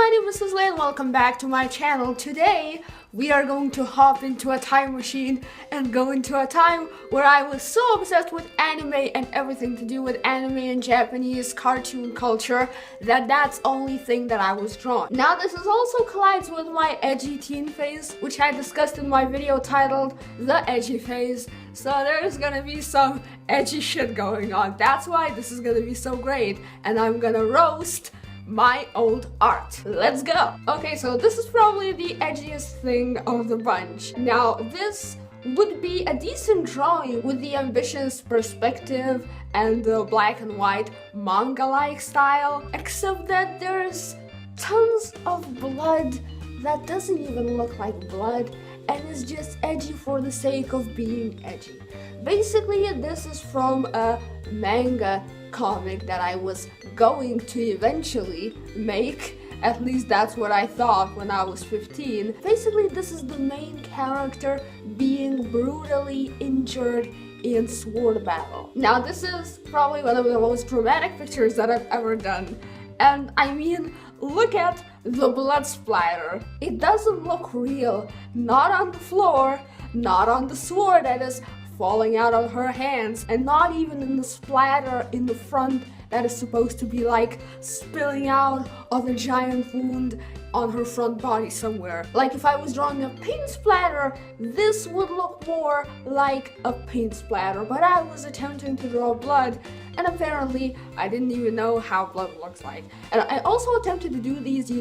my name is Isley and welcome back to my channel. Today, we are going to hop into a time machine and go into a time where I was so obsessed with anime and everything to do with anime and Japanese cartoon culture that that's the only thing that I was drawn. Now, this is also collides with my edgy teen phase, which I discussed in my video titled The Edgy Phase. So there's gonna be some edgy shit going on. That's why this is gonna be so great, and I'm gonna roast my old art. Let's go! Okay, so this is probably the edgiest thing of the bunch. Now, this would be a decent drawing with the ambitious perspective and the black and white manga-like style, except that there's tons of blood that doesn't even look like blood and is just edgy for the sake of being edgy. Basically, this is from a manga comic that I was going to eventually make. At least that's what I thought when I was 15. Basically, this is the main character being brutally injured in sword battle. Now, this is probably one of the most dramatic pictures that I've ever done. And I mean, look at the blood splatter. It doesn't look real. Not on the floor, not on the sword that is falling out of her hands, and not even in the splatter in the front that is supposed to be like spilling out of a giant wound on her front body somewhere. Like if I was drawing a paint splatter, this would look more like a paint splatter, but I was attempting to draw blood, and apparently I didn't even know how blood looks like. And I also attempted to do these,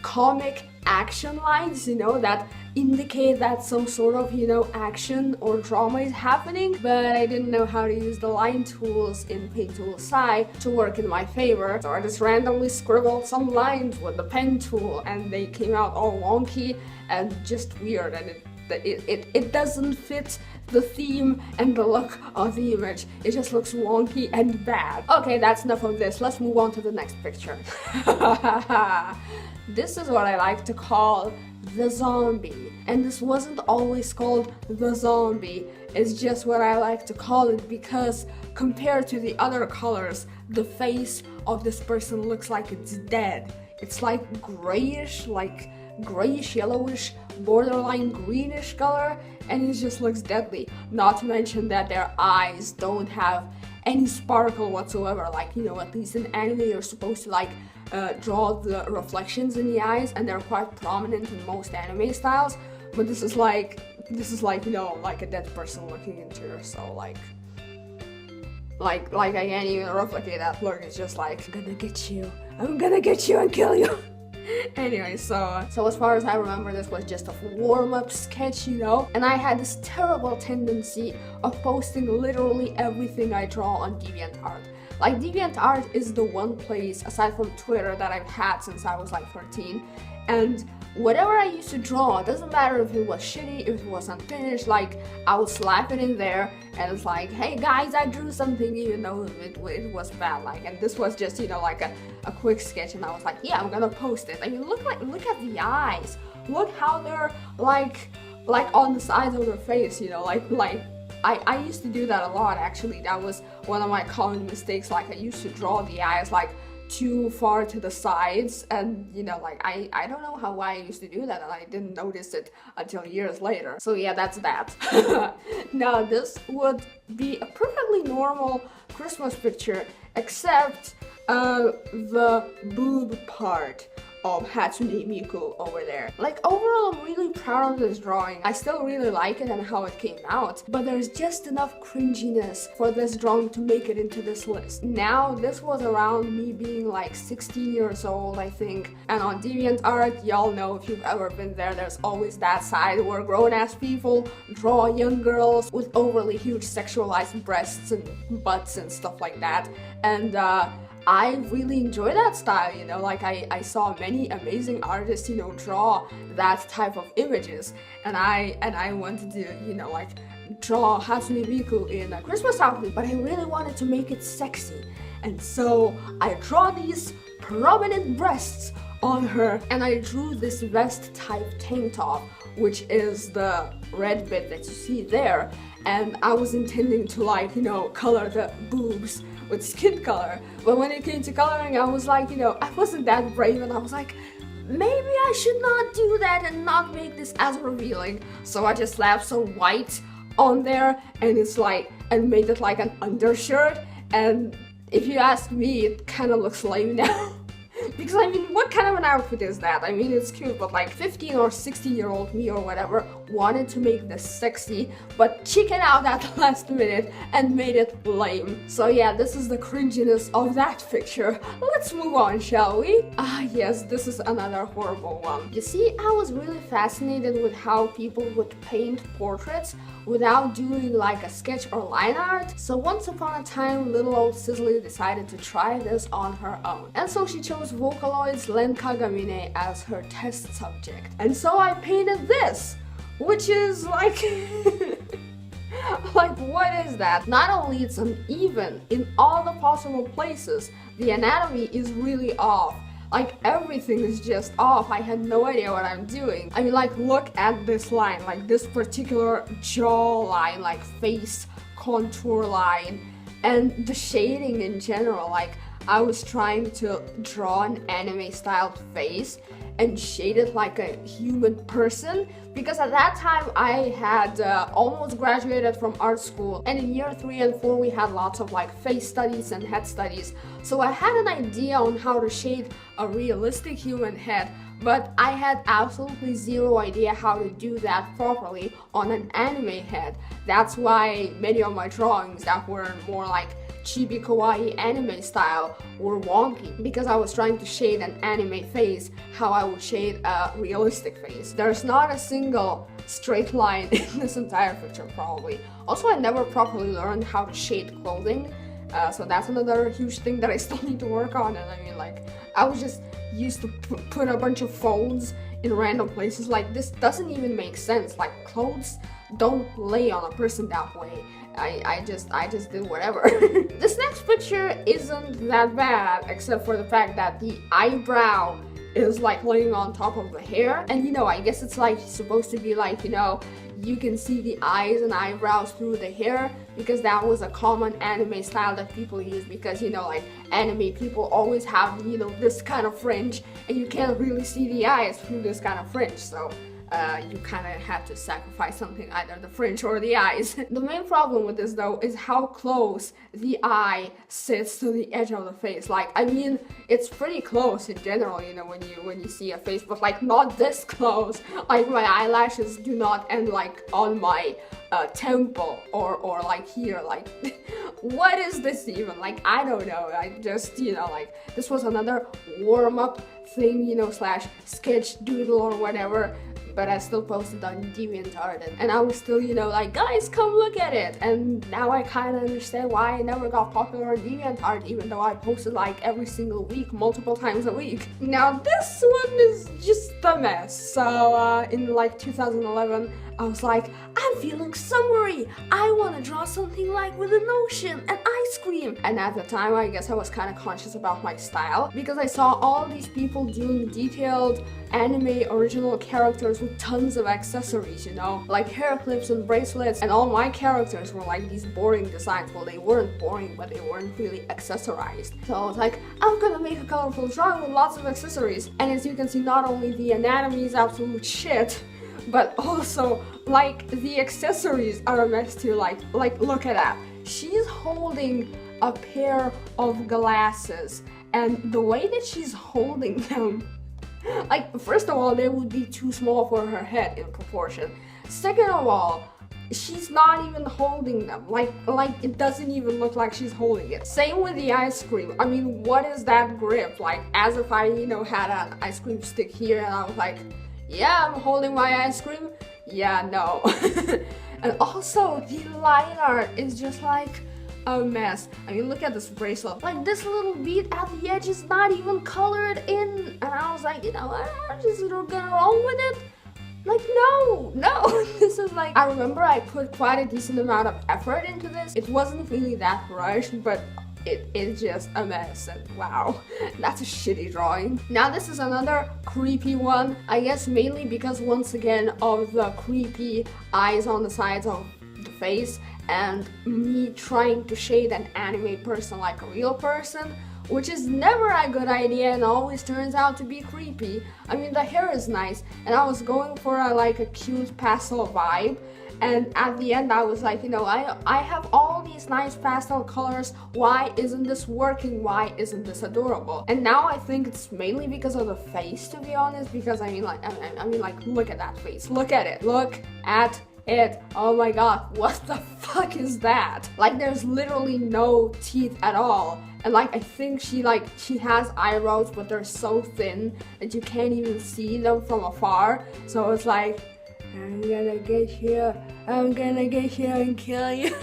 comic action lines, that indicate that some sort of, action or drama is happening, but I didn't know how to use the line tools in Paint Tool Sci to work in my favor. So I just randomly scribbled some lines with the pen tool, and they came out all wonky and just weird, and it doesn't fit the theme and the look of the image. It just looks wonky and bad. Okay, that's enough of this. Let's move on to the next picture. This is what I like to call the zombie. And this wasn't always called the zombie. It's just what I like to call it because compared to the other colors, the face of this person looks like it's dead. It's like grayish, yellowish, borderline greenish color, and it just looks deadly. Not to mention that their eyes don't have any sparkle whatsoever. At least in anime you're supposed to draw the reflections in the eyes, and they're quite prominent in most anime styles, but this is like a dead person looking into your soul. Like I can't even replicate that look. It's just like, I'm gonna get you and kill you. Anyway, so as far as I remember, this was just a warm-up sketch, and I had this terrible tendency of posting literally everything I draw on DeviantArt. DeviantArt is the one place, aside from Twitter, that I've had since I was 13, and whatever I used to draw, it doesn't matter if it was shitty, if it was unfinished, I would slap it in there, and it's like, hey guys, I drew something, even though it was bad, and this was just, a quick sketch, and I was like, yeah, I'm gonna post it. I mean, look at the eyes, look how they're, on the sides of their face, I used to do that a lot, actually. That was one of my common mistakes. I used to draw the eyes, too far to the sides, and I don't know why I used to do that, and I didn't notice it until years later. So yeah, that's that. Now, this would be a perfectly normal Christmas picture, except the boob part of Hatsune Miku over there. Overall, I'm really proud of this drawing. I still really like it and how it came out, but there's just enough cringiness for this drawing to make it into this list. Now, this was around me being 16 years old, I think, and on DeviantArt, y'all know, if you've ever been there, there's always that side where grown-ass people draw young girls with overly huge sexualized breasts and butts and stuff like that, and I really enjoy that style, I saw many amazing artists, draw that type of images, and I wanted to, draw Hatsune Miku in a Christmas outfit, but I really wanted to make it sexy, and so I draw these prominent breasts on her, and I drew this vest type tank top, which is the red bit that you see there, and I was intending to color the boobs with skin color. But when it came to coloring, I was like, I wasn't that brave, and I was like, maybe I should not do that and not make this as revealing. So I just slapped some white on there, and and made it like an undershirt. And if you ask me, it kind of looks lame now. Because I mean, what kind of an outfit is that? I mean, it's cute, but like 15 or 16-year-old me or whatever wanted to make this sexy, but chickened out at the last minute and made it lame. So yeah, this is the cringiness of that picture. Let's move on, shall we? Yes, this is another horrible one. You see, I was really fascinated with how people would paint portraits without doing like a sketch or line art. So once upon a time, little old Sisley decided to try this on her own. And so she chose Vocaloid's Len Kagamine as her test subject. And so I painted this, which is like... like, what is that? Not only it's uneven in all the possible places, the anatomy is really off. Like, everything is just off. I had no idea what I'm doing. I mean, like, look at this line, like this particular jaw line, like face contour line, and the shading in general. Like, I was trying to draw an anime styled face and shade it like a human person, because at that time I had almost graduated from art school, and in year 3 and 4 we had lots of like face studies and head studies. So I had an idea on how to shade a realistic human head, but I had absolutely zero idea how to do that properly on an anime head. That's why many of my drawings that were more like chibi kawaii anime style were wonky, because I was trying to shade an anime face how I would shade a realistic face. There's not a single straight line in this entire picture, probably. Also, I never properly learned how to shade clothing, so that's another huge thing that I still need to work on. And I mean, like, I was just used to put a bunch of folds in random places. Like, this doesn't even make sense. Like, clothes don't lay on a person that way. I just did whatever. This next picture isn't that bad, except for the fact that the eyebrow is like laying on top of the hair. And I guess it's like supposed to be like, you can see the eyes and eyebrows through the hair, because that was a common anime style that people use, because like anime people always have this kind of fringe, and you can't really see the eyes through this kind of fringe. So you kind of had to sacrifice something, either the fringe or the eyes. The main problem with this though is how close the eye sits to the edge of the face. Like, I mean, it's pretty close in general, when you see a face, but like not this close. Like, my eyelashes do not end like on my temple or like here. Like, what is this even? Like, I don't know. I just like, this was another warm-up thing, slash sketch doodle or whatever. But I still posted on DeviantArt, and I was still, like, guys, come look at it. And now I kind of understand why I never got popular on DeviantArt, even though I posted like every single week, multiple times a week. Now this one is just a mess. So in like 2011, I was like, I'm feeling summery. I want to draw something like with an ocean and ice cream. And at the time, I guess I was kind of conscious about my style, because I saw all these people doing detailed anime original characters with tons of accessories, like hair clips and bracelets, and all my characters were like these boring designs. Well, they weren't boring, but they weren't really accessorized. So I was like, I'm gonna make a colorful drawing with lots of accessories. And as you can see, not only the anatomy is absolute shit, but also like the accessories are a mess too. Like look at that. She's holding a pair of glasses, and the way that she's holding them, like, first of all, they would be too small for her head in proportion. Second of all, she's not even holding them. Like it doesn't even look like she's holding it. Same with the ice cream. I mean, what is that grip? Like, as if I, had an ice cream stick here and I was like, yeah, I'm holding my ice cream. Yeah, no. And also, the line art is just like a mess. I mean, look at this bracelet. Like, this little bead at the edge is not even colored in. And I was like, I'm just gonna roll with it. Like, no, this is like, I remember I put quite a decent amount of effort into this. It wasn't really that rushed, but it is just a mess, and wow, that's a shitty drawing. Now this is another creepy one, I guess mainly because, once again, of the creepy eyes on the sides of the face and me trying to shade an anime person like a real person, which is never a good idea and always turns out to be creepy. I mean, the hair is nice, and I was going for a cute pastel vibe, and at the end I was like, you know, I have all these nice pastel colors, why isn't this working, why isn't this adorable? And now I think it's mainly because of the face, to be honest, because I mean like look at that face, look at it, oh my god, what the fuck is that? Like, there's literally no teeth at all, and like I think she has eyebrows, but they're so thin that you can't even see them from afar. So it's like, I'm gonna get here and kill you.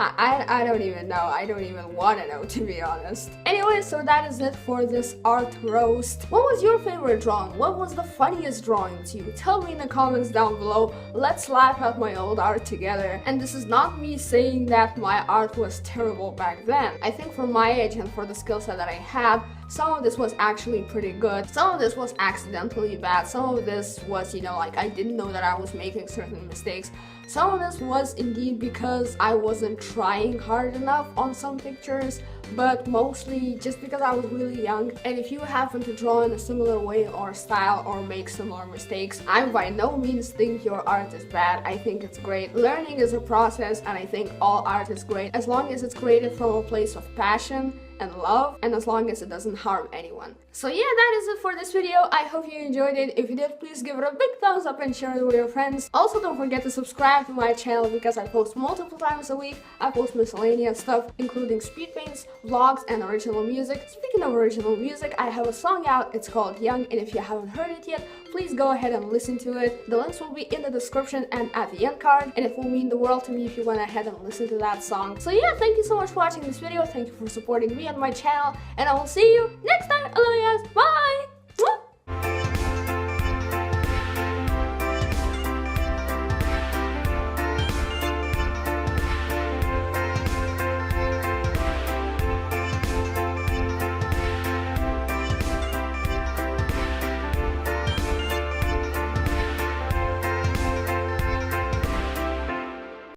I don't even know. I don't even want to know, to be honest. Anyway, so that is it for this art roast. What was your favorite drawing? What was the funniest drawing to you? Tell me in the comments down below. Let's laugh at my old art together. And this is not me saying that my art was terrible back then. I think for my age and for the skill set that I had, some of this was actually pretty good. Some of this was accidentally bad. Some of this was, you know, like I didn't know that I was making certain mistakes. Some of this was indeed because I wasn't trying hard enough on some pictures, but mostly just because I was really young. And if you happen to draw in a similar way or style or make similar mistakes, I by no means think your art is bad. I think it's great. Learning is a process, and I think all art is great as long as it's created from a place of passion and love, and as long as it doesn't harm anyone. So yeah, that is it for this video. I hope you enjoyed it. If you did, please give it a big thumbs up and share it with your friends. Also, don't forget to subscribe to my channel because I post multiple times a week. I post miscellaneous stuff, including speed paints, vlogs, and original music. Speaking of original music, I have a song out. It's called Young, and if you haven't heard it yet, please go ahead and listen to it. The links will be in the description and at the end card, and it will mean the world to me if you went ahead and listen to that song. So yeah, thank you so much for watching this video. Thank you for supporting me and my channel, and I will see you next time!